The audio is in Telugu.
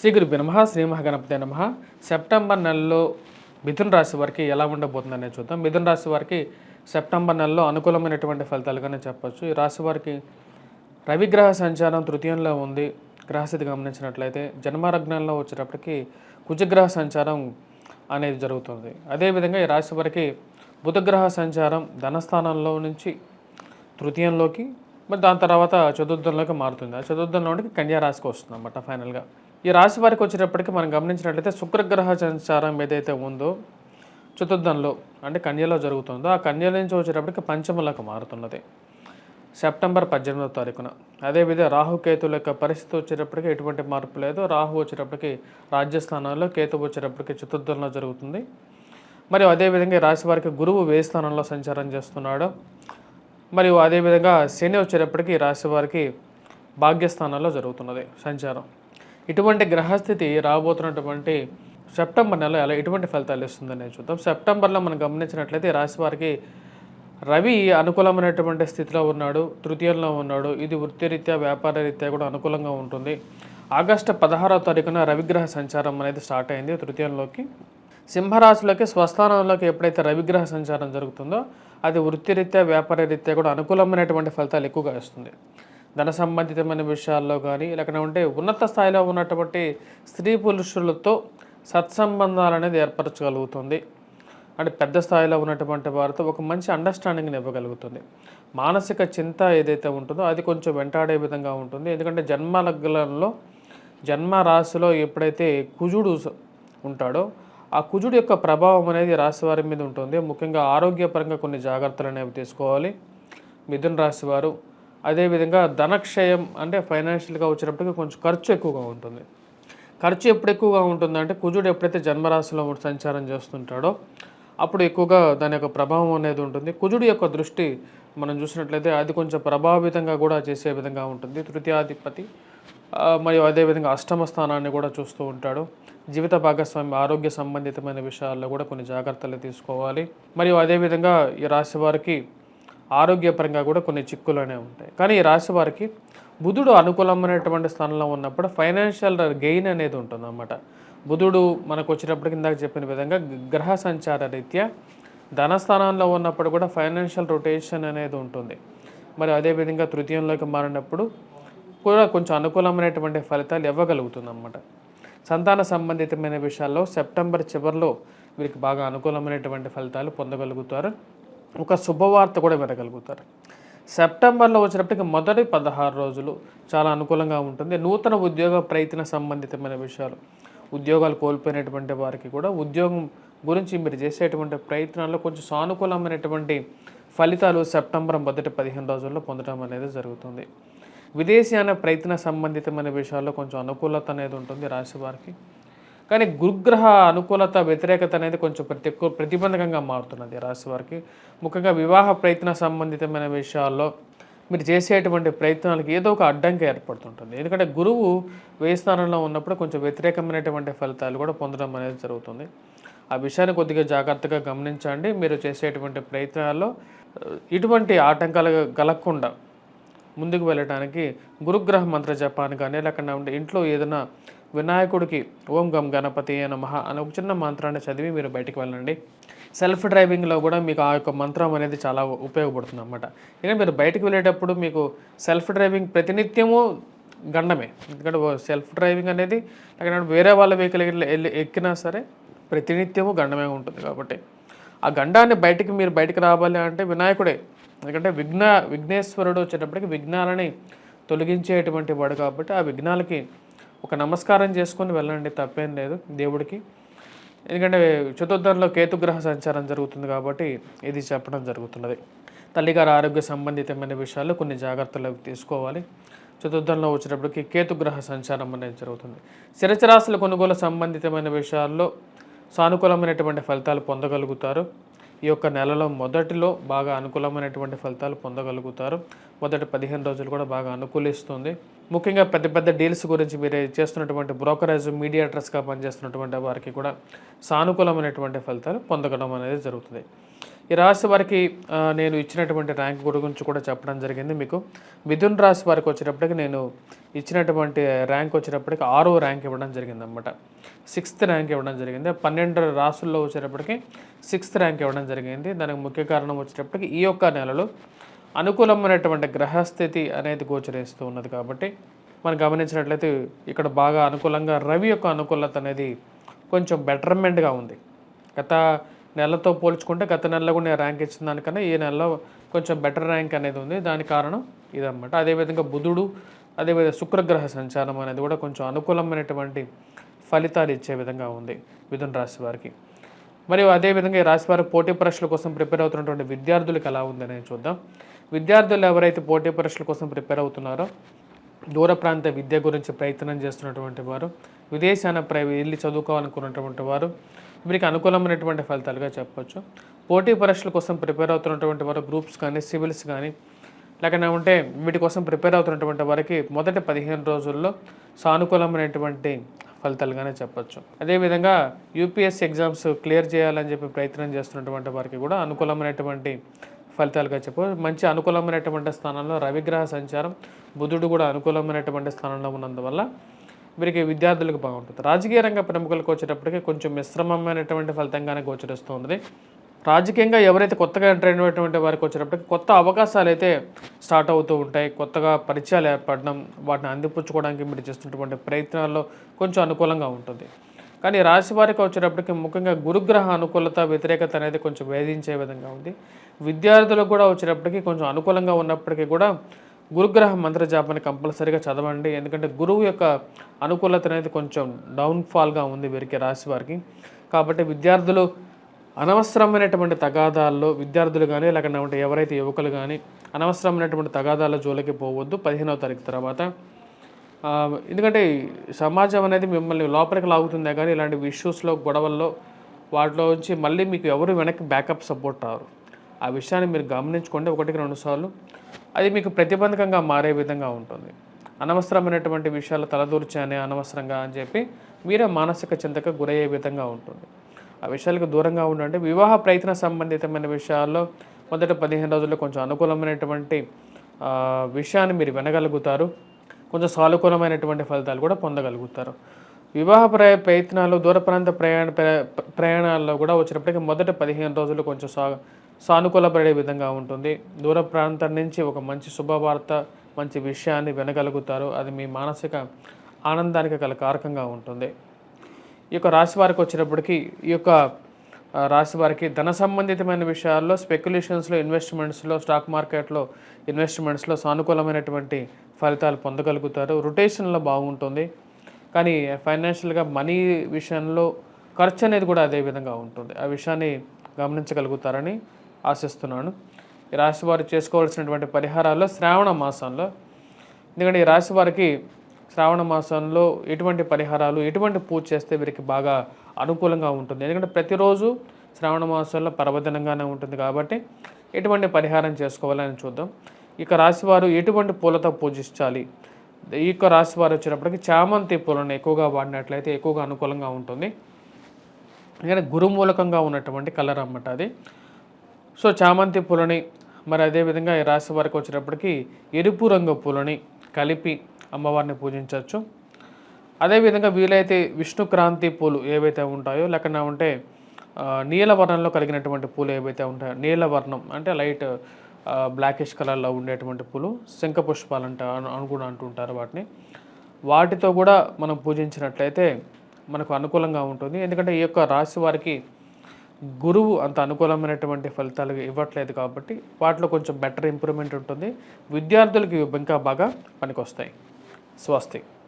శ్రీ గురుభ్యో నమః శ్రీ మహాగణపతే నమః. సెప్టెంబర్ నెలలో మిథున రాశి వారికి ఎలా ఉండబోతుందనే చూద్దాం. మిథున రాశి వారికి సెప్టెంబర్ నెలలో అనుకూలమైనటువంటి ఫలితాలుగానే చెప్పొచ్చు. ఈ రాశి వారికి రవిగ్రహ సంచారం తృతీయంలో ఉంది. గ్రహస్థితి గమనించినట్లయితే జన్మలగ్నంలో వచ్చేటప్పటికి కుజగ్రహ సంచారం అనేది జరుగుతుంది. అదేవిధంగా ఈ రాశి వారికి బుధగ్రహ సంచారం ధనస్థానంలో నుంచి తృతీయంలోకి, మరి దాని తర్వాత చతుర్థంలోకి మారుతుంది. ఆ చతుర్థంలోకి కన్యా రాశికి వస్తుంది అన్నమాట ఫైనల్గా. ఈ రాశి వారికి వచ్చేటప్పటికి మనం గమనించినట్లయితే శుక్రగ్రహ సంచారం ఏదైతే ఉందో చతుర్థంలో అంటే కన్యలో జరుగుతుందో ఆ కన్య నుంచి వచ్చేటప్పటికి పంచమలకు మారుతున్నది సెప్టెంబర్ 18వ తారీఖున. అదేవిధంగా రాహుకేతుల యొక్క పరిస్థితి వచ్చేటప్పటికి ఎటువంటి మార్పు లేదు. రాహు వచ్చేటప్పటికి రాజ్యస్థానాల్లో, కేతు వచ్చేటప్పటికి చతుర్థంలో జరుగుతుంది. మరియు అదేవిధంగా ఈ రాశి వారికి గురువు వ్యయ స్థానంలో సంచారం చేస్తున్నాడు. మరియు అదేవిధంగా శని వచ్చేటప్పటికి ఈ రాశి వారికి భాగ్యస్థానంలో జరుగుతున్నది సంచారం. ఇటువంటి గ్రహస్థితి రాబోతున్నటువంటి సెప్టెంబర్ నెల ఎటువంటి ఫలితాలు ఇస్తుందని చూద్దాం. సెప్టెంబర్లో మనం గమనించినట్లయితే రాశి వారికి రవి అనుకూలమైనటువంటి స్థితిలో ఉన్నాడు, తృతీయంలో ఉన్నాడు. ఇది వృత్తిరీత్యా వ్యాపార రీత్యా కూడా అనుకూలంగా ఉంటుంది. ఆగస్టు 16వ తారీఖున రవిగ్రహ సంచారం అనేది స్టార్ట్ అయింది తృతీయంలోకి. సింహరాశిలోకి స్వస్థానంలోకి ఎప్పుడైతే రవిగ్రహ సంచారం జరుగుతుందో అది వృత్తిరీత్యా వ్యాపార రీత్యా కూడా అనుకూలమైనటువంటి ఫలితాలు ఎక్కువగా ఇస్తుంది. ధన సంబంధితమైన విషయాల్లో కానీ లేకపోతే ఉన్నత స్థాయిలో ఉన్నటువంటి స్త్రీ పురుషులతో సత్సంబంధాలు అనేది ఏర్పరచగలుగుతుంది. అంటే పెద్ద స్థాయిలో ఉన్నటువంటి వారితో ఒక మంచి అండర్స్టాండింగ్ని ఇవ్వగలుగుతుంది. మానసిక చింత ఏదైతే ఉంటుందో అది కొంచెం వెంటాడే విధంగా ఉంటుంది. ఎందుకంటే జన్మలగ్నంలో జన్మ రాశిలో ఎప్పుడైతే కుజుడు ఉంటాడో ఆ కుజుడు యొక్క ప్రభావం అనేది రాశి వారి మీద ఉంటుంది. ముఖ్యంగా ఆరోగ్యపరంగా కొన్ని జాగ్రత్తలు అనేవి తీసుకోవాలి మిథున రాశి వారు. అదేవిధంగా ధనక్షయం అంటే ఫైనాన్షియల్గా వచ్చేటప్పటికి కొంచెం ఖర్చు ఎక్కువగా ఉంటుంది. ఖర్చు ఎప్పుడు ఎక్కువగా ఉంటుందంటే కుజుడు ఎప్పుడైతే జన్మరాశిలో సంచారం చేస్తుంటాడో అప్పుడు ఎక్కువగా దాని యొక్క ప్రభావం అనేది ఉంటుంది. కుజుడు యొక్క దృష్టి మనం చూసినట్లయితే అది కొంచెం ప్రభావితంగా కూడా చేసే విధంగా ఉంటుంది. తృతీయాధిపతి మరియు అదేవిధంగా అష్టమ స్థానాన్ని కూడా చూస్తూ ఉంటాడు. జీవిత భాగస్వామి ఆరోగ్య సంబంధితమైన విషయాల్లో కూడా కొన్ని జాగ్రత్తలు తీసుకోవాలి. మరియు అదేవిధంగా ఈ రాశి వారికి ఆరోగ్యపరంగా కూడా కొన్ని చిక్కులనే ఉంటాయి. కానీ ఈ రాశి వారికి బుధుడు అనుకూలమైనటువంటి స్థానంలో ఉన్నప్పుడు ఫైనాన్షియల్ గెయిన్ అనేది ఉంటుంది అన్నమాట. బుధుడు మనకు వచ్చేటప్పటికి ఇందాక చెప్పిన విధంగా గ్రహ సంచార రీత్యా ధనస్థానంలో ఉన్నప్పుడు కూడా ఫైనాన్షియల్ రొటేషన్ అనేది ఉంటుంది. మరి అదేవిధంగా తృతీయంలోకి మారినప్పుడు కూడా కొంచెం అనుకూలమైనటువంటి ఫలితాలు ఇవ్వగలుగుతుంది అన్నమాట. సంతాన సంబంధితమైన విషయాల్లో సెప్టెంబర్ చివరిలో వీరికి బాగా అనుకూలమైనటువంటి ఫలితాలు పొందగలుగుతారు. ఒక శుభవార్త కూడా వినగలుగుతారు. సెప్టెంబర్లో వచ్చినప్పటికీ మొదటి 16 రోజులు చాలా అనుకూలంగా ఉంటుంది. నూతన ఉద్యోగ ప్రయత్న సంబంధితమైన విషయాలు, ఉద్యోగాలు కోల్పోయినటువంటి వారికి కూడా ఉద్యోగం గురించి మీరు చేసేటువంటి ప్రయత్నాల్లో కొంచెం సానుకూలమైనటువంటి ఫలితాలు సెప్టెంబర్ మొదటి 15 రోజుల్లో పొందడం అనేది జరుగుతుంది. విదేశీయాన ప్రయత్న సంబంధితమైన విషయాల్లో కొంచెం అనుకూలత అనేది ఉంటుంది రాశి వారికి. కానీ గురుగ్రహ అనుకూలత వ్యతిరేకత అనేది కొంచెం ప్రతిబంధకంగా మారుతున్నది రాశి వారికి. ముఖ్యంగా వివాహ ప్రయత్న సంబంధితమైన విషయాల్లో మీరు చేసేటువంటి ప్రయత్నాలకు ఏదో ఒక అడ్డంకి ఏర్పడుతుంటుంది. ఎందుకంటే గురువు వ్యయ స్థానంలో ఉన్నప్పుడు కొంచెం వ్యతిరేకమైనటువంటి ఫలితాలు కూడా పొందడం అనేది జరుగుతుంది. ఆ విషయాన్ని కొద్దిగా జాగ్రత్తగా గమనించండి. మీరు చేసేటువంటి ప్రయత్నాల్లో ఇటువంటి ఆటంకాలు కలగకుండా ముందుకు వెళ్ళడానికి గురుగ్రహ మంత్ర జపాన్ని కానీ లేకుండా ఇంట్లో ఏదైనా వినాయకుడికి ఓం గం గణపతి నమః అనే ఒక చిన్న మంత్రాన్ని చదివి మీరు బయటికి వెళ్ళండి. సెల్ఫ్ డ్రైవింగ్లో కూడా మీకు ఆ యొక్క మంత్రం అనేది చాలా ఉపయోగపడుతుంది అన్నమాట. ఎందుకంటే మీరు బయటికి వెళ్ళేటప్పుడు మీకు సెల్ఫ్ డ్రైవింగ్ ప్రతినిత్యము గండమే. ఎందుకంటే సెల్ఫ్ డ్రైవింగ్ అనేది లేకపోతే వేరే వాళ్ళ వెహికల్ ఎక్కినా సరే ప్రతినిత్యము గండమే ఉంటుంది. కాబట్టి ఆ గండాన్ని మీరు బయటికి రావాలి అంటే వినాయకుడే. ఎందుకంటే విఘ్నేశ్వరుడు వచ్చేటప్పటికి విఘ్నాలని తొలగించేటువంటి వాడు. కాబట్టి ఆ విఘ్నాలకి ఒక నమస్కారం చేసుకొని వెళ్ళండి, తప్పేం లేదు దేవుడికి. ఎందుకంటే చతుర్థంలో కేతుగ్రహ సంచారం జరుగుతుంది కాబట్టి ఇది చెప్పడం జరుగుతున్నది. తల్లిగారి ఆరోగ్య సంబంధితమైన విషయాల్లో కొన్ని జాగ్రత్తలు తీసుకోవాలి. చతుర్థంలో వచ్చేటప్పటికి కేతుగ్రహ సంచారం అనేది జరుగుతుంది. స్థిరచరాశుల కొనుగోలు సంబంధితమైన విషయాల్లో సానుకూలమైనటువంటి ఫలితాలు పొందగలుగుతారు. ఈ యొక్క నెలలో మొదటిలో బాగా అనుకూలమైనటువంటి ఫలితాలు పొందగలుగుతారు. మొదటి 15 రోజులు కూడా బాగా అనుకూలిస్తుంది. ముఖ్యంగా పెద్ద పెద్ద డీల్స్ గురించి మీరు చేస్తున్నటువంటి బ్రోకరేజ్ మీడియేటర్స్గా పనిచేస్తున్నటువంటి వారికి కూడా సానుకూలమైనటువంటి ఫలితాలు పొందడం అనేది జరుగుతుంది. ఈ రాశి వారికి నేను ఇచ్చినటువంటి ర్యాంక్ గురించి కూడా చెప్పడం జరిగింది మీకు. మిథున్ రాశి వారికి వచ్చేటప్పటికి నేను ఇచ్చినటువంటి ర్యాంక్ వచ్చేటప్పటికి 6వ ర్యాంక్ ఇవ్వడం జరిగిందనమాట. 6th ర్యాంక్ ఇవ్వడం జరిగింది. 12 రాసుల్లో వచ్చేటప్పటికి 6th ర్యాంక్ ఇవ్వడం జరిగింది. దానికి ముఖ్య కారణం వచ్చేటప్పటికి ఈ యొక్క నెలలో అనుకూలమైనటువంటి గ్రహస్థితి అనేది గోచరిస్తూ ఉన్నది కాబట్టి మనం గమనించినట్లయితే ఇక్కడ బాగా అనుకూలంగా రవి యొక్క అనుకూలత అనేది కొంచెం బెటర్మెంట్గా ఉంది. గత నెలతో పోల్చుకుంటే గత నెలలో కూడా నేను ర్యాంక్ ఇచ్చిన దానికన్నా ఈ నెలలో కొంచెం బెటర్ ర్యాంక్ అనేది ఉంది. దానికి కారణం ఇదన్నమాట. అదేవిధంగా బుధుడు అదేవిధంగా శుక్రగ్రహ సంచారం అనేది కూడా కొంచెం అనుకూలమైనటువంటి ఫలితాలు ఇచ్చే విధంగా ఉంది మిథున రాశి వారికి. మరియు అదేవిధంగా ఈ రాశి వారి పోటీ పరీక్షల కోసం ప్రిపేర్ అవుతున్నటువంటి విద్యార్థులకు ఎలా ఉందని చూద్దాం. విద్యార్థులు ఎవరైతే పోటీ పరీక్షల కోసం ప్రిపేర్ అవుతున్నారో, దూర ప్రాంత విద్య గురించి ప్రయత్నం చేస్తున్నటువంటి వారు, విదేశాన వెళ్ళి చదువుకోవాలనుకున్నటువంటి వారు వీరికి అనుకూలమైనటువంటి ఫలితాలుగా చెప్పవచ్చు. పోటీ పరీక్షల కోసం ప్రిపేర్ అవుతున్నటువంటి వారు గ్రూప్స్ కానీ సివిల్స్ కానీ లేకపోతే ఉంటే వీటి కోసం ప్రిపేర్ అవుతున్నటువంటి వారికి మొదటి 15 రోజుల్లో సానుకూలమైనటువంటి ఫలితాలుగానే చెప్పచ్చు. అదేవిధంగా యూపీఎస్సీ ఎగ్జామ్స్ క్లియర్ చేయాలని చెప్పి ప్రయత్నం చేస్తున్నటువంటి వారికి కూడా అనుకూలమైనటువంటి ఫలితాలుగా చెప్పవచ్చు. మంచి అనుకూలమైనటువంటి స్థానంలో రవిగ్రహ సంచారం, బుధుడు కూడా అనుకూలమైనటువంటి స్థానంలో ఉన్నందువల్ల వీరికి విద్యార్థులకు బాగుంటుంది. రాజకీయ రంగ ప్రముఖులకు వచ్చేటప్పటికి కొంచెం మిశ్రమమైనటువంటి ఫలితంగానే గోచరిస్తుంది. రాజకీయంగా ఎవరైతే కొత్తగా ఎంటర్ అయినటువంటి వారికి వచ్చేటప్పటికి కొత్త అవకాశాలు అయితే స్టార్ట్ అవుతూ ఉంటాయి. కొత్తగా పరిచయాలు ఏర్పడడం, వాటిని అందిపుచ్చుకోవడానికి మీరు చేస్తున్నటువంటి ప్రయత్నాల్లో కొంచెం అనుకూలంగా ఉంటుంది. కానీ రాశి వారికి వచ్చేటప్పటికి ముఖ్యంగా గురుగ్రహ అనుకూలత వ్యతిరేకత అనేది కొంచెం వేధించే విధంగా ఉంది. విద్యార్థులకు కూడా వచ్చేటప్పటికి కొంచెం అనుకూలంగా ఉన్నప్పటికీ కూడా గురుగ్రహ మంత్ర జాపాన్ని కంపల్సరీగా చదవండి. ఎందుకంటే గురువు యొక్క అనుకూలత అనేది కొంచెం డౌన్ఫాల్గా ఉంది వీరికి రాశి వారికి. కాబట్టి విద్యార్థులు అనవసరమైనటువంటి తగాదాల్లో విద్యార్థులు కానీ లేకపోతే ఎవరైతే యువకులు కానీ అనవసరమైనటువంటి తగాదాల జోలికి పోవద్దు 15వ తారీఖు తర్వాత. ఎందుకంటే సమాజం అనేది మిమ్మల్ని లోపలికి లాగుతుందే కానీ ఇలాంటి ఇష్యూస్లో గొడవల్లో వాటిలో నుంచి మళ్ళీ మీకు ఎవరు వెనక్కి బ్యాకప్ సపోర్ట్ రారు. ఆ విషయాన్ని మీరు గమనించుకోండి 1-2 సార్లు. అది మీకు ప్రతిబంధకంగా మారే విధంగా ఉంటుంది. అనవసరమైనటువంటి విషయాలు తలదూర్చానే అనవసరంగా అని చెప్పి మీరే మానసిక చింతకు గురయ్యే విధంగా ఉంటుంది. ఆ విషయాలకు దూరంగా ఉండండి. వివాహ ప్రయత్న సంబంధితమైన విషయాల్లో మొదటి 15 రోజుల్లో కొంచెం అనుకూలమైనటువంటి విషయాన్ని మీరు వినగలుగుతారు. కొంచెం సానుకూలమైనటువంటి ఫలితాలు కూడా పొందగలుగుతారు. వివాహ ప్రయత్నాలు దూర ప్రాంత ప్రయాణాల్లో కూడా వచ్చినప్పటికీ మొదటి 15 రోజులు కొంచెం సానుకూలపడే విధంగా ఉంటుంది. దూర ప్రాంతం నుంచి ఒక మంచి శుభవార్త, మంచి విషయాన్ని వినగలుగుతారు. అది మీ మానసిక ఆనందానికి గల కారకంగా ఉంటుంది. ఈ యొక్క రాశి వారికి వచ్చినప్పటికీ ఈ యొక్క రాశి వారికి ధన సంబంధితమైన విషయాల్లో స్పెక్యులేషన్స్లో, ఇన్వెస్ట్మెంట్స్లో, స్టాక్ మార్కెట్లో ఇన్వెస్ట్మెంట్స్లో సానుకూలమైనటువంటి ఫలితాలు పొందగలుగుతారు. రొటేషన్లో బాగుంటుంది. కానీ ఫైనాన్షియల్గా మనీ విషయంలో ఖర్చు అనేది కూడా అదే విధంగా ఉంటుంది. ఆ విషయాన్ని గమనించగలుగుతారని ఆశిస్తున్నాను. ఈ రాశి వారు చేసుకోవాల్సినటువంటి పరిహారాల్లో శ్రావణ మాసంలో, ఎందుకంటే ఈ రాశి వారికి శ్రావణ మాసంలో ఎటువంటి పరిహారాలు, ఎటువంటి పూజ చేస్తే వీరికి బాగా అనుకూలంగా ఉంటుంది. ఎందుకంటే ప్రతిరోజు శ్రావణ మాసంలో పర్వదినంగానే ఉంటుంది కాబట్టి ఎటువంటి పరిహారం చేసుకోవాలని చూద్దాం. ఇక రాశివారు ఎటువంటి పూలతో పూజించాలి. ఈ యొక్క రాశి వారు వచ్చినప్పటికీ చామంతి పూలను ఎక్కువగా వాడినట్లయితే ఎక్కువగా అనుకూలంగా ఉంటుంది. ఎందుకంటే గురుమూలకంగా ఉన్నటువంటి కలర్ అన్నమాట అది. సో చామంతి పూలని, మరి అదేవిధంగా ఈ రాశి వారికి వచ్చేటప్పటికి ఎరుపు రంగు పూలని కలిపి అమ్మవారిని పూజించవచ్చు. అదేవిధంగా వీలైతే విష్ణుక్రాంతి పూలు ఏవైతే ఉంటాయో, లేకుండా ఉంటే నీలవర్ణంలో కలిగినటువంటి పూలు ఏవైతే ఉంటాయో, నీలవర్ణం అంటే లైట్ బ్లాకిష్ కలర్లో ఉండేటువంటి పూలు, శంఖ పుష్పాలు అని కూడా అంటుంటారు వాటిని. వాటితో కూడా మనం పూజించినట్లయితే మనకు అనుకూలంగా ఉంటుంది. ఎందుకంటే ఈ యొక్క రాశి వారికి గురువు అంత అనుకూలమైనటువంటి ఫలితాలు ఇవ్వట్లేదు కాబట్టి వాటిలో కొంచెం బెటర్ ఇంప్రూవ్మెంట్ ఉంటుంది. విద్యార్థులకి ఇంకా బాగా పనికొస్తాయి. స్వస్తి.